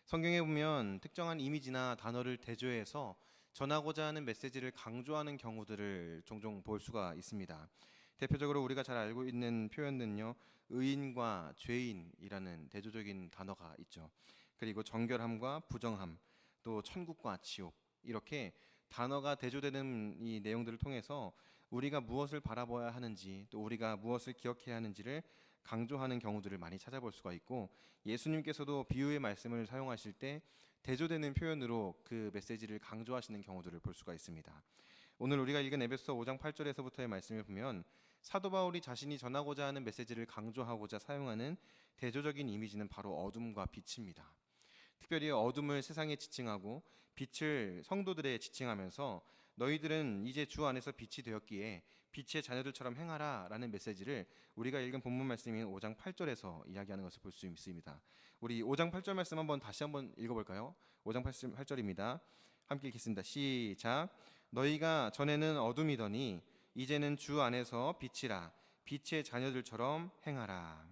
성경에 보면 특정한 이미지나 단어를 대조해서 전하고자 하는 메시지를 강조하는 경우들을 종종 볼 수가 있습니다. 대표적으로 우리가 잘 알고 있는 표현은요, 의인과 죄인이라는 대조적인 단어가 있죠. 그리고 정결함과 부정함, 또 천국과 지옥, 이렇게 단어가 대조되는 이 내용들을 통해서 우리가 무엇을 바라봐야 하는지, 또 우리가 무엇을 기억해야 하는지를 강조하는 경우들을 많이 찾아볼 수가 있고, 예수님께서도 비유의 말씀을 사용하실 때 대조되는 표현으로 그 메시지를 강조하시는 경우들을 볼 수가 있습니다. 오늘 우리가 읽은 에베소 5장 8절에서부터의 말씀을 보면 사도 바울이 자신이 전하고자 하는 메시지를 강조하고자 사용하는 대조적인 이미지는 바로 어둠과 빛입니다. 특별히 어둠을 세상에 지칭하고 빛을 성도들에 지칭하면서 너희들은 이제 주 안에서 빛이 되었기에 빛의 자녀들처럼 행하라 라는 메시지를 우리가 읽은 본문 말씀인 5장 8절에서 이야기하는 것을 볼 수 있습니다. 우리 5장 8절 말씀 다시 한번 읽어볼까요? 5장 8절입니다. 함께 읽겠습니다. 시작. 너희가 전에는 어둠이더니 이제는 주 안에서 빛이라 빛의 자녀들처럼 행하라.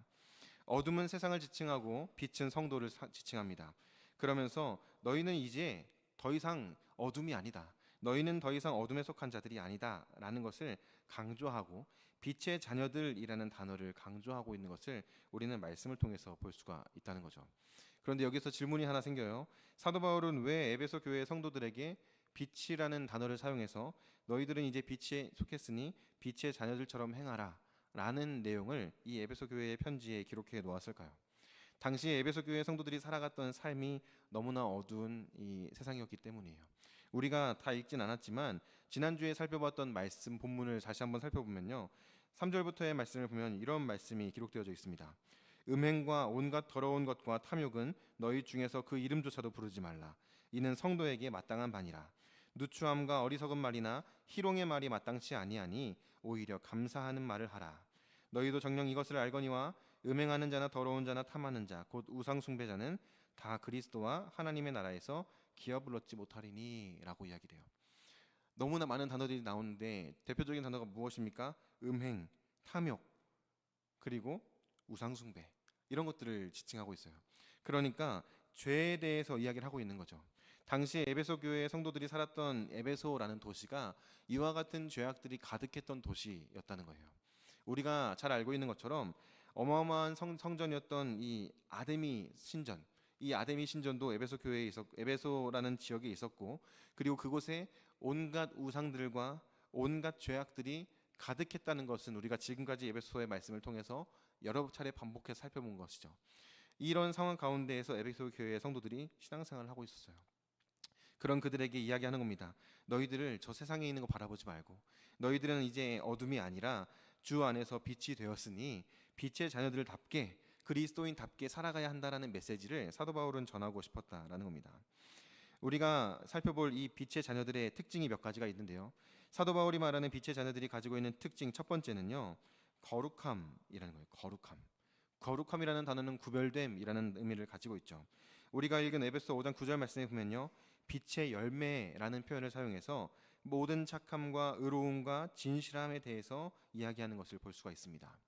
어둠은 세상을 지칭하고 빛은 성도를 지칭합니다. 그러면서 너희는 이제 더 이상 어둠이 아니다. 너희는 더 이상 어둠에 속한 자들이 아니다 라는 것을 강조하고 빛의 자녀들이라는 단어를 강조하고 있는 것을 우리는 말씀을 통해서 볼 수가 있다는 거죠. 그런데 여기서 질문이 하나 생겨요. 사도 바울은 왜 에베소 교회 성도들에게 빛이라는 단어를 사용해서 너희들은 이제 빛에 속했으니 빛의 자녀들처럼 행하라 라는 내용을 이 에베소 교회의 편지에 기록해 놓았을까요? 당시 에베소 교회 성도들이 살아갔던 삶이 너무나 어두운 이 세상이었기 때문이에요. 우리가 다 읽진 않았지만 지난주에 살펴봤던 말씀 본문을 다시 한번 살펴보면요, 3절부터의 말씀을 보면 이런 말씀이 기록되어져 있습니다. 음행과 온갖 더러운 것과 탐욕은 너희 중에서 그 이름조차도 부르지 말라. 이는 성도에게 마땅한 바니라. 누추함과 어리석은 말이나 희롱의 말이 마땅치 아니하니 오히려 감사하는 말을 하라. 너희도 정녕 이것을 알거니와 음행하는 자나 더러운 자나 탐하는 자 곧 우상 숭배자는 다 그리스도와 하나님의 나라에서 기업을 얻지 못하리니 라고 이야기돼요. 너무나 많은 단어들이 나오는데 대표적인 단어가 무엇입니까? 음행, 탐욕, 그리고 우상 숭배, 이런 것들을 지칭하고 있어요. 그러니까 죄에 대해서 이야기를 하고 있는 거죠. 당시 에베소 교회의 성도들이 살았던 에베소라는 도시가 이와 같은 죄악들이 가득했던 도시였다는 거예요. 우리가 잘 알고 있는 것처럼 어마어마한 성전이었던 이 아데미 신전, 이 아데미 신전도 에베소라는 지역에 있었고, 그리고 그곳에 온갖 우상들과 온갖 죄악들이 가득했다는 것은 우리가 지금까지 에베소의 말씀을 통해서 여러 차례 반복해서 살펴본 것이죠. 이런 상황 가운데에서 에베소 교회의 성도들이 신앙생활을 하고 있었어요. 그런 그들에게 이야기하는 겁니다. 너희들을 저 세상에 있는 거 바라보지 말고 너희들은 이제 어둠이 아니라 주 안에서 빛이 되었으니 빛의 자녀들답게 그리스도인답게 살아가야 한다라는 메시지를 사도 바울은 전하고 싶었다라는 겁니다. 우리가 살펴볼 이 빛의 자녀들의 특징이 몇 가지가 있는데요. 사도 바울이 말하는 빛의 자녀들이 가지고 있는 특징 첫 번째는요, 거룩함이라는 거예요. 거룩함이라는 단어는 구별됨이라는 의미를 가지고 있죠. 우리가 읽은 에베소 5장 9절 말씀에 보면요, 빛의 열매라는 표현을 사용해서 모든 착함과 의로움과 진실함에 대해서 이야기하는 것을 볼 수가 있습니다.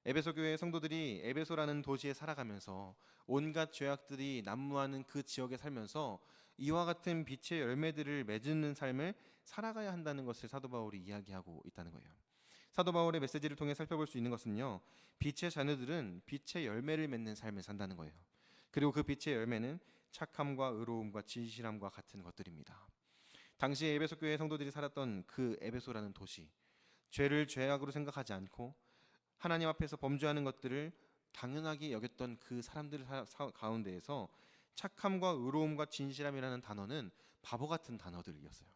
에베소 교회 성도들이 에베소라는 도시에 살아가면서 온갖 죄악들이 난무하는 그 지역에 살면서 이와 같은 빛의 열매들을 맺는 삶을 살아가야 한다는 것을 사도 바울이 이야기하고 있다는 거예요. 사도 바울의 메시지를 통해 살펴볼 수 있는 것은요, 빛의 자녀들은 빛의 열매를 맺는 삶을 산다는 거예요. 그리고 그 빛의 열매는 착함과 의로움과 진실함과 같은 것들입니다. 당시 에베소 교회 성도들이 살았던 그 에베소라는 도시, 죄를 죄악으로 생각하지 않고 하나님 앞에서 범죄하는 것들을 당연하게 여겼던 그 사람들 가운데에서 착함과 의로움과 진실함이라는 단어는 바보 같은 단어들이었어요.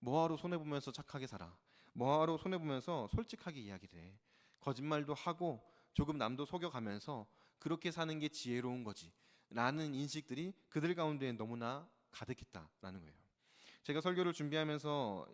뭐하러 손해보면서 착하게 살아? 뭐하러 손해보면서 솔직하게 이야기를 해? 거짓말도 하고 조금 남도 속여가면서 그렇게 사는 게 지혜로운 거지 라는 인식들이 그들 가운데 너무나 가득했다라는 거예요. 제가 설교를 준비하면서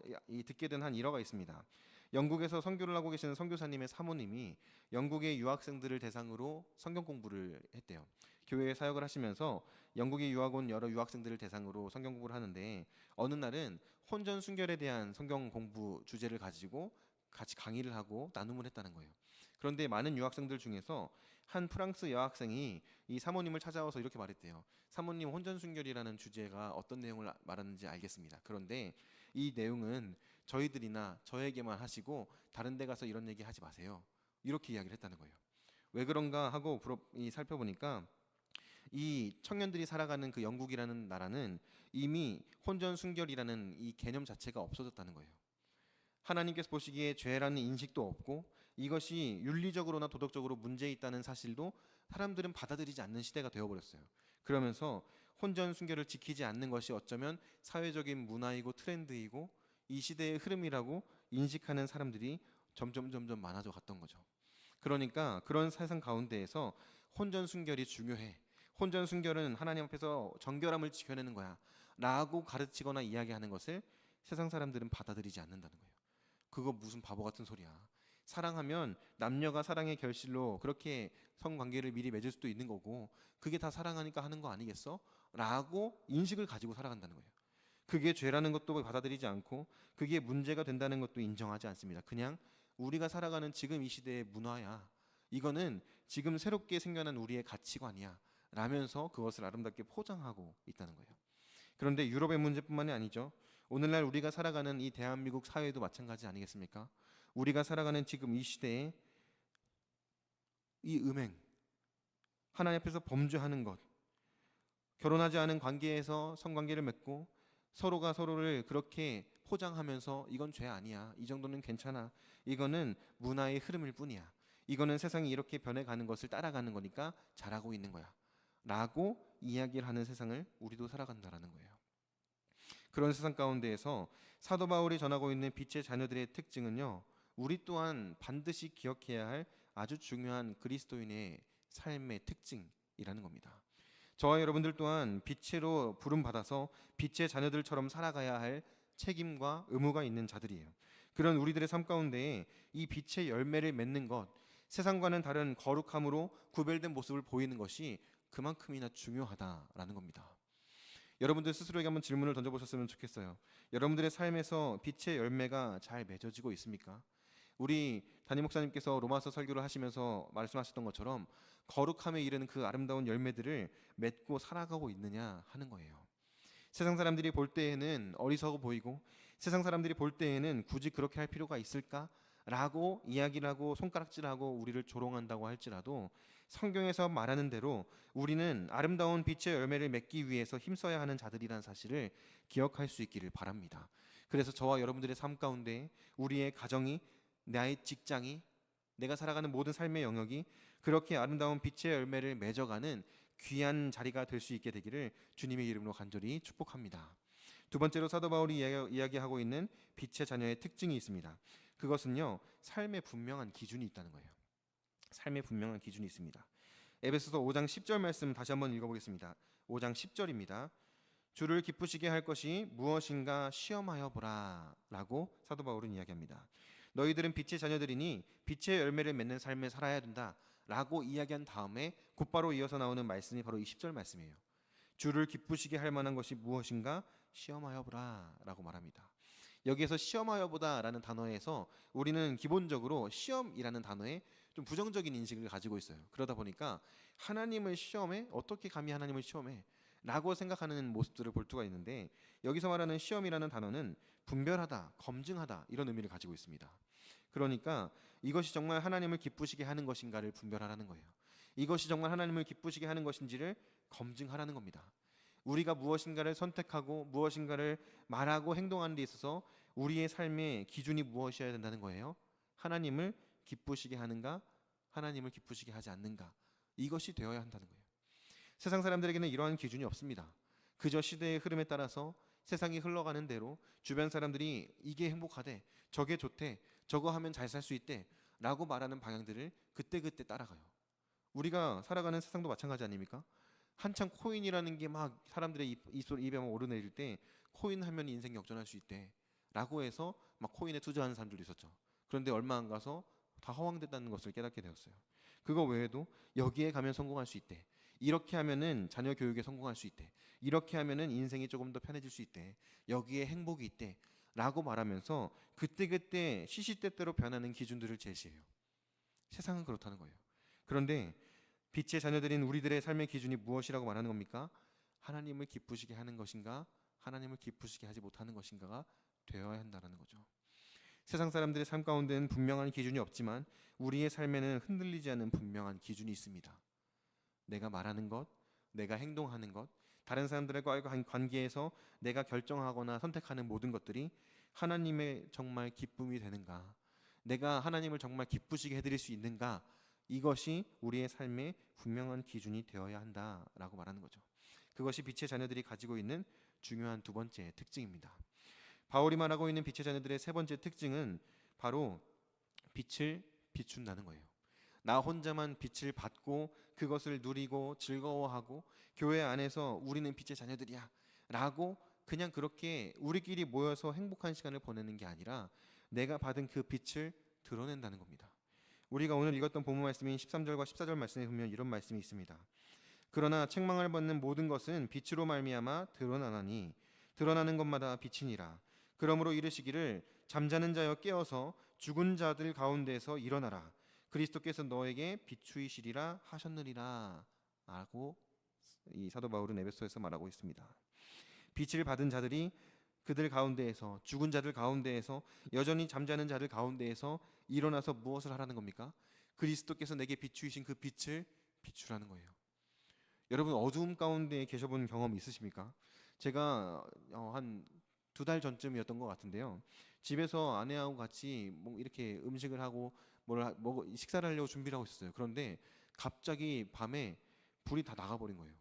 듣게 된 한 일화가 있습니다. 영국에서 선교를 하고 계시는 선교사님의 사모님이 영국의 유학생들을 대상으로 성경 공부를 했대요. 교회에 사역을 하시면서 영국에 유학 온 여러 유학생들을 대상으로 성경 공부를 하는데, 어느 날은 혼전 순결에 대한 성경 공부 주제를 가지고 같이 강의를 하고 나눔을 했다는 거예요. 그런데 많은 유학생들 중에서 한 프랑스 여학생이 이 사모님을 찾아와서 이렇게 말했대요. 사모님, 혼전순결이라는 주제가 어떤 내용을 말하는지 알겠습니다. 그런데 이 내용은 저희들이나 저에게만 하시고 다른 데 가서 이런 얘기 하지 마세요. 이렇게 이야기를 했다는 거예요. 왜 그런가 하고 살펴보니까 이 청년들이 살아가는 그 영국이라는 나라는 이미 혼전순결이라는 이 개념 자체가 없어졌다는 거예요. 하나님께서 보시기에 죄라는 인식도 없고 이것이 윤리적으로나 도덕적으로 문제 있다는 사실도 사람들은 받아들이지 않는 시대가 되어버렸어요. 그러면서 혼전 순결을 지키지 않는 것이 어쩌면 사회적인 문화이고 트렌드이고 이 시대의 흐름이라고 인식하는 사람들이 점점 많아져 갔던 거죠. 그러니까 그런 세상 가운데에서 혼전 순결이 중요해. 혼전 순결은 하나님 앞에서 정결함을 지켜내는 거야 라고 가르치거나 이야기하는 것을 세상 사람들은 받아들이지 않는다는 거예요. 그거 무슨 바보 같은 소리야. 사랑하면 남녀가 사랑의 결실로 그렇게 성관계를 미리 맺을 수도 있는 거고 그게 다 사랑하니까 하는 거 아니겠어? 라고 인식을 가지고 살아간다는 거예요. 그게 죄라는 것도 받아들이지 않고 그게 문제가 된다는 것도 인정하지 않습니다. 그냥 우리가 살아가는 지금 이 시대의 문화야. 이거는 지금 새롭게 생겨난 우리의 가치관이야 라면서 그것을 아름답게 포장하고 있다는 거예요. 그런데 유럽의 문제뿐만이 아니죠. 오늘날 우리가 살아가는 이 대한민국 사회도 마찬가지 아니겠습니까? 우리가 살아가는 지금 이 시대에 이 음행, 하나님 앞에서 범죄하는 것, 결혼하지 않은 관계에서 성관계를 맺고 서로가 서로를 그렇게 포장하면서 이건 죄 아니야, 이 정도는 괜찮아, 이거는 문화의 흐름일 뿐이야, 이거는 세상이 이렇게 변해가는 것을 따라가는 거니까 잘하고 있는 거야 라고 이야기를 하는 세상을 우리도 살아간다라는 거예요. 그런 세상 가운데에서 사도 바울이 전하고 있는 빛의 자녀들의 특징은요, 우리 또한 반드시 기억해야 할 아주 중요한 그리스도인의 삶의 특징이라는 겁니다. 저와 여러분들 또한 빛으로 부름받아서 빛의 자녀들처럼 살아가야 할 책임과 의무가 있는 자들이에요. 그런 우리들의 삶 가운데에 이 빛의 열매를 맺는 것, 세상과는 다른 거룩함으로 구별된 모습을 보이는 것이 그만큼이나 중요하다라는 겁니다. 여러분들 스스로에게 한번 질문을 던져보셨으면 좋겠어요. 여러분들의 삶에서 빛의 열매가 잘 맺어지고 있습니까? 우리 담임 목사님께서 로마서 설교를 하시면서 말씀하셨던 것처럼 거룩함에 이르는 그 아름다운 열매들을 맺고 살아가고 있느냐 하는 거예요. 세상 사람들이 볼 때에는 어리석어 보이고 세상 사람들이 볼 때에는 굳이 그렇게 할 필요가 있을까? 라고 이야기를 하고 손가락질하고 우리를 조롱한다고 할지라도 성경에서 말하는 대로 우리는 아름다운 빛의 열매를 맺기 위해서 힘써야 하는 자들이라는 사실을 기억할 수 있기를 바랍니다. 그래서 저와 여러분들의 삶 가운데 우리의 가정이, 나의 직장이, 내가 살아가는 모든 삶의 영역이 그렇게 아름다운 빛의 열매를 맺어가는 귀한 자리가 될 수 있게 되기를 주님의 이름으로 간절히 축복합니다. 두 번째로 사도 바울이 이야기하고 있는 빛의 자녀의 특징이 있습니다. 그것은요, 삶의 분명한 기준이 있다는 거예요. 삶의 분명한 기준이 있습니다. 에베소서 5장 10절 말씀 다시 한번 읽어보겠습니다. 5장 10절입니다. 주를 기쁘시게 할 것이 무엇인가 시험하여 보라 라고 사도 바울은 이야기합니다. 너희들은 빛의 자녀들이니 빛의 열매를 맺는 삶을 살아야 된다 라고 이야기한 다음에 곧바로 이어서 나오는 말씀이 바로 이 10절 말씀이에요. 주를 기쁘시게 할 만한 것이 무엇인가 시험하여 보라 라고 말합니다. 여기에서 시험하여 보다 라는 단어에서 우리는 기본적으로 시험이라는 단어에 좀 부정적인 인식을 가지고 있어요. 그러다 보니까 하나님을 시험해? 어떻게 감히 하나님을 시험해? 라고 생각하는 모습들을 볼 수가 있는데, 여기서 말하는 시험이라는 단어는 분별하다, 검증하다 이런 의미를 가지고 있습니다. 그러니까 이것이 정말 하나님을 기쁘시게 하는 것인가를 분별하라는 거예요. 이것이 정말 하나님을 기쁘시게 하는 것인지를 검증하라는 겁니다. 우리가 무엇인가를 선택하고 무엇인가를 말하고 행동하는 데 있어서 우리의 삶의 기준이 무엇이어야 된다는 거예요? 하나님을 기쁘시게 하는가, 하나님을 기쁘시게 하지 않는가, 이것이 되어야 한다는 거예요. 세상 사람들에게는 이러한 기준이 없습니다. 그저 시대의 흐름에 따라서 세상이 흘러가는 대로 주변 사람들이 이게 행복하대, 저게 좋대, 저거 하면 잘 살 수 있대 라고 말하는 방향들을 그때그때 따라가요. 우리가 살아가는 세상도 마찬가지 아닙니까? 한창 코인이라는 게 막 사람들의 입에 오르내릴 때 코인 하면 인생 역전할 수 있대 라고 해서 막 코인에 투자하는 사람들도 있었죠. 그런데 얼마 안 가서 다 허황됐다는 것을 깨닫게 되었어요. 그거 외에도 여기에 가면 성공할 수 있대, 이렇게 하면은 자녀 교육에 성공할 수 있대, 이렇게 하면은 인생이 조금 더 편해질 수 있대, 여기에 행복이 있대 라고 말하면서 그때그때 시시때때로 변하는 기준들을 제시해요. 세상은 그렇다는 거예요. 그런데 빛의 자녀들인 우리들의 삶의 기준이 무엇이라고 말하는 겁니까? 하나님을 기쁘시게 하는 것인가, 하나님을 기쁘시게 하지 못하는 것인가가 되어야 한다는 거죠. 세상 사람들의 삶 가운데는 분명한 기준이 없지만 우리의 삶에는 흔들리지 않는 분명한 기준이 있습니다. 내가 말하는 것, 내가 행동하는 것, 다른 사람들과의 관계에서 내가 결정하거나 선택하는 모든 것들이 하나님의 정말 기쁨이 되는가, 내가 하나님을 정말 기쁘시게 해드릴 수 있는가, 이것이 우리의 삶의 분명한 기준이 되어야 한다라고 말하는 거죠. 그것이 빛의 자녀들이 가지고 있는 중요한 두 번째 특징입니다. 바울이 말하고 있는 빛의 자녀들의 세 번째 특징은 바로 빛을 비춘다는 거예요. 나 혼자만 빛을 받고 그것을 누리고 즐거워하고 교회 안에서 우리는 빛의 자녀들이야 라고 그냥 그렇게 우리끼리 모여서 행복한 시간을 보내는 게 아니라 내가 받은 그 빛을 드러낸다는 겁니다. 우리가 오늘 읽었던 본문 말씀인 13절과 14절 말씀에 보면 이런 말씀이 있습니다. 그러나 책망을 받는 모든 것은 빛으로 말미암아 드러나나니 드러나는 것마다 빛이니라. 그러므로 이르시기를 잠자는 자여 깨어서 죽은 자들 가운데서 일어나라. 그리스도께서 너에게 비추이시리라 하셨느니라 라고 이 사도 바울은 에베소에서 말하고 있습니다. 빛을 받은 자들이 그들 가운데에서, 죽은 자들 가운데에서, 여전히 잠자는 자들 가운데에서 일어나서 무엇을 하라는 겁니까? 그리스도께서 내게 비추이신 그 빛을 비추라는 거예요. 여러분 어두움 가운데 계셔본 경험 있으십니까? 제가 한 2달 전쯤이었던 것 같은데요. 집에서 아내하고 같이 뭐 이렇게 음식을 하고 식사를 하려고 준비를 하고 있었어요. 그런데 갑자기 밤에 불이 다 나가버린 거예요.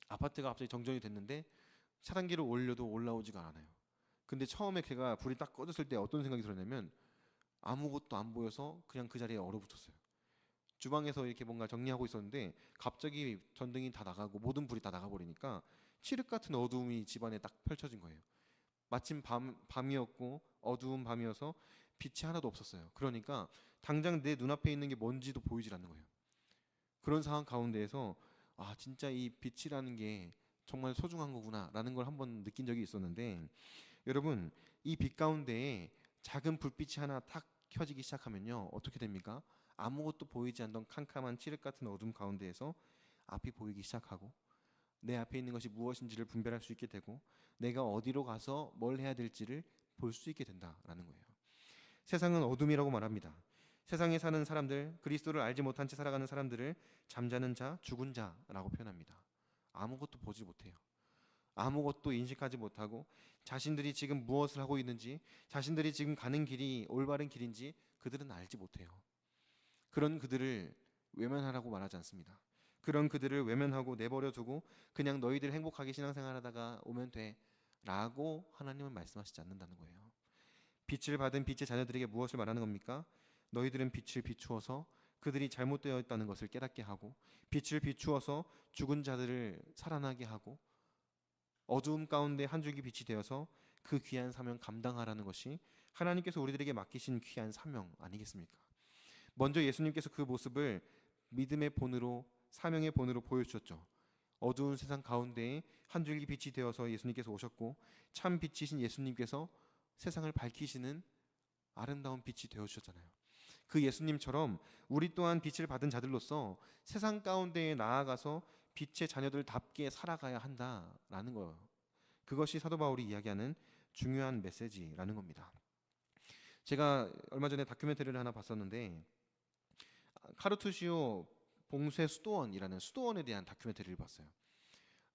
아파트가 갑자기 정전이 됐는데 차단기를 올려도 올라오지가 않아요. 근데 처음에 제가 불이 딱 꺼졌을 때 어떤 생각이 들었냐면 아무것도 안 보여서 그냥 그 자리에 얼어붙었어요. 주방에서 이렇게 뭔가 정리하고 있었는데 갑자기 전등이 다 나가고 모든 불이 다 나가버리니까 칠흑 같은 어두움이 집안에 딱 펼쳐진 거예요. 마침 밤이었고 어두운 밤이어서 빛이 하나도 없었어요. 그러니까 당장 내 눈앞에 있는 게 뭔지도 보이질 않는 거예요. 그런 상황 가운데에서 아 진짜 이 빛이라는 게 정말 소중한 거구나 라는 걸 한번 느낀 적이 있었는데, 여러분 이 빛 가운데에 작은 불빛이 하나 탁 켜지기 시작하면요 어떻게 됩니까? 아무것도 보이지 않던 캄캄한 칠흑 같은 어둠 가운데에서 앞이 보이기 시작하고 내 앞에 있는 것이 무엇인지를 분별할 수 있게 되고 내가 어디로 가서 뭘 해야 될지를 볼 수 있게 된다라는 거예요. 세상은 어둠이라고 말합니다. 세상에 사는 사람들, 그리스도를 알지 못한 채 살아가는 사람들을 잠자는 자, 죽은 자라고 표현합니다. 아무것도 보지 못해요. 아무것도 인식하지 못하고 자신들이 지금 무엇을 하고 있는지, 자신들이 지금 가는 길이 올바른 길인지 그들은 알지 못해요. 그런 그들을 외면하라고 말하지 않습니다. 그런 그들을 외면하고 내버려 두고 그냥 너희들 행복하게 신앙생활하다가 오면 돼 라고 하나님은 말씀하시지 않는다는 거예요. 빛을 받은 빛의 자녀들에게 무엇을 말하는 겁니까? 너희들은 빛을 비추어서 그들이 잘못되어 있다는 것을 깨닫게 하고, 빛을 비추어서 죽은 자들을 살아나게 하고, 어두움 가운데 한 줄기 빛이 되어서 그 귀한 사명 감당하라는 것이 하나님께서 우리들에게 맡기신 귀한 사명 아니겠습니까? 먼저 예수님께서 그 모습을 믿음의 본으로, 사명의 본으로 보여주셨죠. 어두운 세상 가운데에 한 줄기 빛이 되어서 예수님께서 오셨고, 참 빛이신 예수님께서 세상을 밝히시는 아름다운 빛이 되어주셨잖아요. 그 예수님처럼 우리 또한 빛을 받은 자들로서 세상 가운데에 나아가서 빛의 자녀들답게 살아가야 한다라는 거예요. 그것이 사도 바울이 이야기하는 중요한 메시지라는 겁니다. 제가 얼마 전에 다큐멘터리를 하나 봤었는데 카르투시오 봉쇄 수도원이라는 수도원에 대한 다큐멘터리를 봤어요.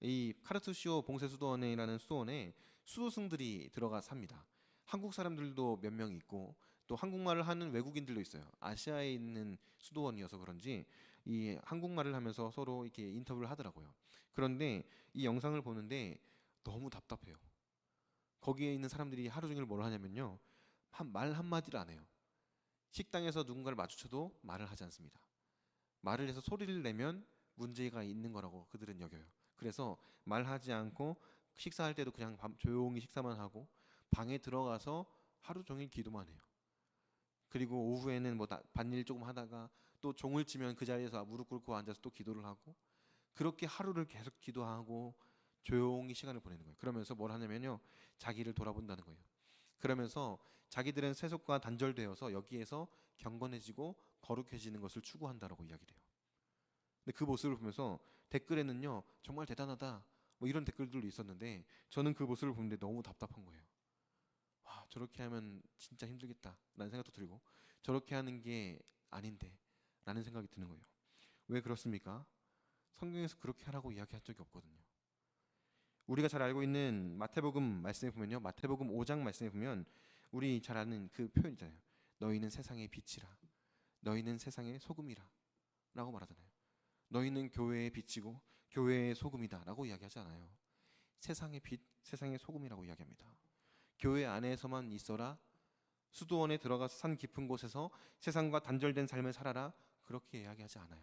이 카르투시오 봉쇄 수도원이라는 수도원에 수도승들이 들어가 삽니다. 한국 사람들도 몇 명 있고 또 한국말을 하는 외국인들도 있어요. 아시아에 있는 수도원이어서 그런지 이 한국말을 하면서 서로 이렇게 인터뷰를 하더라고요. 그런데 이 영상을 보는데 너무 답답해요. 거기에 있는 사람들이 하루 종일 뭘 하냐면요, 말 한마디를 안 해요. 식당에서 누군가를 마주쳐도 말을 하지 않습니다. 말을 해서 소리를 내면 문제가 있는 거라고 그들은 여겨요. 그래서 말하지 않고 식사할 때도 그냥 조용히 식사만 하고 방에 들어가서 하루 종일 기도만 해요. 그리고 오후에는 뭐 밭일 조금 하다가 또 종을 치면 그 자리에서 무릎 꿇고 앉아서 또 기도를 하고, 그렇게 하루를 계속 기도하고 조용히 시간을 보내는 거예요. 그러면서 뭘 하냐면요, 자기를 돌아본다는 거예요. 그러면서 자기들은 세속과 단절되어서 여기에서 경건해지고 거룩해지는 것을 추구한다라고 이야기를 해요. 근데 그 모습을 보면서 댓글에는요, 정말 대단하다 뭐 이런 댓글들도 있었는데 저는 그 모습을 보는데 너무 답답한 거예요. 와, 저렇게 하면 진짜 힘들겠다 라는 생각도 들고, 저렇게 하는 게 아닌데 라는 생각이 드는 거예요. 왜 그렇습니까? 성경에서 그렇게 하라고 이야기한 적이 없거든요. 우리가 잘 알고 있는 마태복음 말씀에 보면요, 마태복음 5장 말씀에 보면 우리 잘 아는 그 표현 있잖아요. 너희는 세상의 빛이라, 너희는 세상의 소금이라 라고 말하잖아요. 너희는 교회의 빛이고 교회의 소금이다 라고 이야기하지 않아요. 세상의 빛, 세상의 소금이라고 이야기합니다. 교회 안에서만 있어라, 수도원에 들어가서 산 깊은 곳에서 세상과 단절된 삶을 살아라, 그렇게 이야기하지 않아요.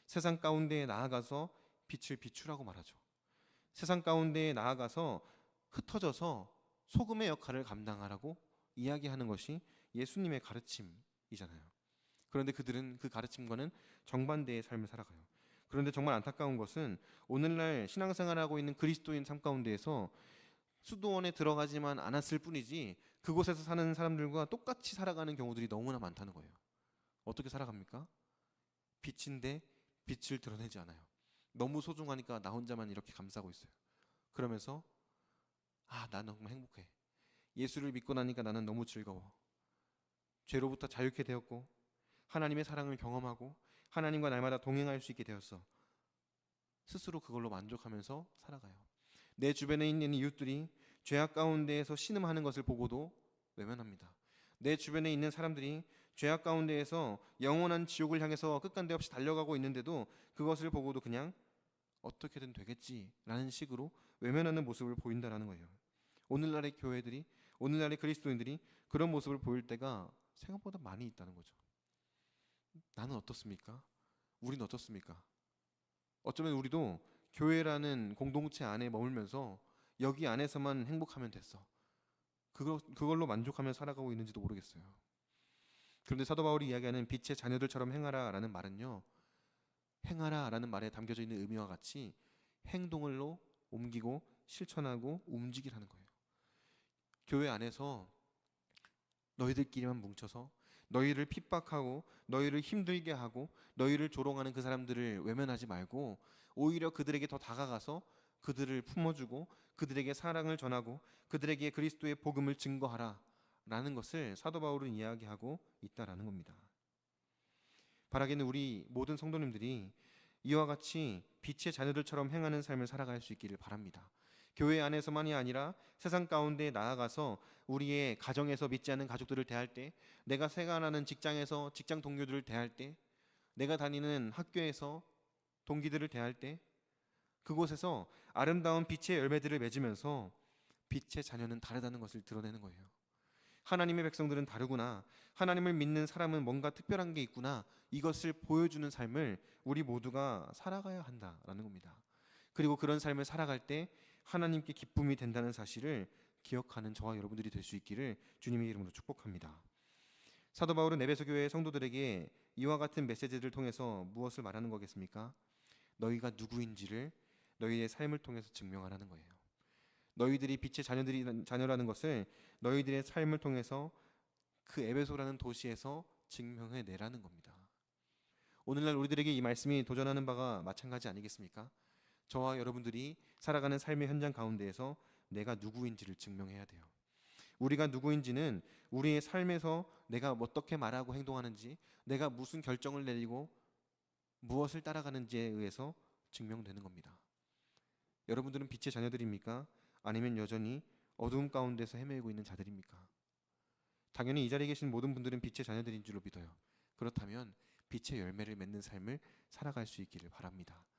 세상 가운데에 나아가서 빛을 비추라고 말하죠. 세상 가운데에 나아가서 흩어져서 소금의 역할을 감당하라고 이야기하는 것이 예수님의 가르침이잖아요. 그런데 그들은 그 가르침과는 정반대의 삶을 살아가요. 그런데 정말 안타까운 것은 오늘날 신앙생활하고 있는 그리스도인 삶 가운데에서 수도원에 들어가지만 않았을 뿐이지 그곳에서 사는 사람들과 똑같이 살아가는 경우들이 너무나 많다는 거예요. 어떻게 살아갑니까? 빛인데 빛을 드러내지 않아요. 너무 소중하니까 나 혼자만 이렇게 감싸고 있어요. 그러면서 나는 정말 행복해. 예수를 믿고 나니까 나는 너무 즐거워. 죄로부터 자유케 되었고 하나님의 사랑을 경험하고 하나님과 날마다 동행할 수 있게 되었어. 스스로 그걸로 만족하면서 살아가요. 내 주변에 있는 이웃들이 죄악 가운데에서 신음하는 것을 보고도 외면합니다. 내 주변에 있는 사람들이 죄악 가운데에서 영원한 지옥을 향해서 끝간데 없이 달려가고 있는데도 그것을 보고도 그냥 어떻게든 되겠지라는 식으로 외면하는 모습을 보인다라는 거예요. 오늘날의 교회들이, 오늘날의 그리스도인들이 그런 모습을 보일 때가 생각보다 많이 있다는 거죠. 나는 어떻습니까? 우리는 어떻습니까? 어쩌면 우리도 교회라는 공동체 안에 머물면서 여기 안에서만 행복하면 됐어, 그걸로 만족하며 살아가고 있는지도 모르겠어요. 그런데 사도 바울이 이야기하는 빛의 자녀들처럼 행하라라는 말은요, 행하라라는 말에 담겨져 있는 의미와 같이 행동으로 옮기고 실천하고 움직이라는 거예요. 교회 안에서 너희들끼리만 뭉쳐서 너희를 핍박하고 너희를 힘들게 하고 너희를 조롱하는 그 사람들을 외면하지 말고 오히려 그들에게 더 다가가서 그들을 품어주고 그들에게 사랑을 전하고 그들에게 그리스도의 복음을 증거하라 라는 것을 사도 바울은 이야기하고 있다라는 겁니다. 바라기는 우리 모든 성도님들이 이와 같이 빛의 자녀들처럼 행하는 삶을 살아갈 수 있기를 바랍니다. 교회 안에서만이 아니라 세상 가운데 나아가서 우리의 가정에서 믿지 않는 가족들을 대할 때, 내가 생활하는 직장에서 직장 동료들을 대할 때, 내가 다니는 학교에서 동기들을 대할 때, 그곳에서 아름다운 빛의 열매들을 맺으면서 빛의 자녀는 다르다는 것을 드러내는 거예요. 하나님의 백성들은 다르구나, 하나님을 믿는 사람은 뭔가 특별한 게 있구나, 이것을 보여주는 삶을 우리 모두가 살아가야 한다라는 겁니다. 그리고 그런 삶을 살아갈 때 하나님께 기쁨이 된다는 사실을 기억하는 저와 여러분들이 될 수 있기를 주님의 이름으로 축복합니다. 사도 바울은 에베소 교회 성도들에게 이와 같은 메시지를 통해서 무엇을 말하는 거겠습니까? 너희가 누구인지를 너희의 삶을 통해서 증명하라는 거예요. 너희들이 빛의 자녀라는 것을 너희들의 삶을 통해서 그 에베소라는 도시에서 증명해내라는 겁니다. 오늘날 우리들에게 이 말씀이 도전하는 바가 마찬가지 아니겠습니까? 저와 여러분들이 살아가는 삶의 현장 가운데에서 내가 누구인지를 증명해야 돼요. 우리가 누구인지는 우리의 삶에서 내가 어떻게 말하고 행동하는지, 내가 무슨 결정을 내리고 무엇을 따라가는지에 의해서 증명되는 겁니다. 여러분들은 빛의 자녀들입니까? 아니면 여전히 어두움 가운데서 헤매고 있는 자들입니까? 당연히 이 자리에 계신 모든 분들은 빛의 자녀들인 줄로 믿어요. 그렇다면 빛의 열매를 맺는 삶을 살아갈 수 있기를 바랍니다.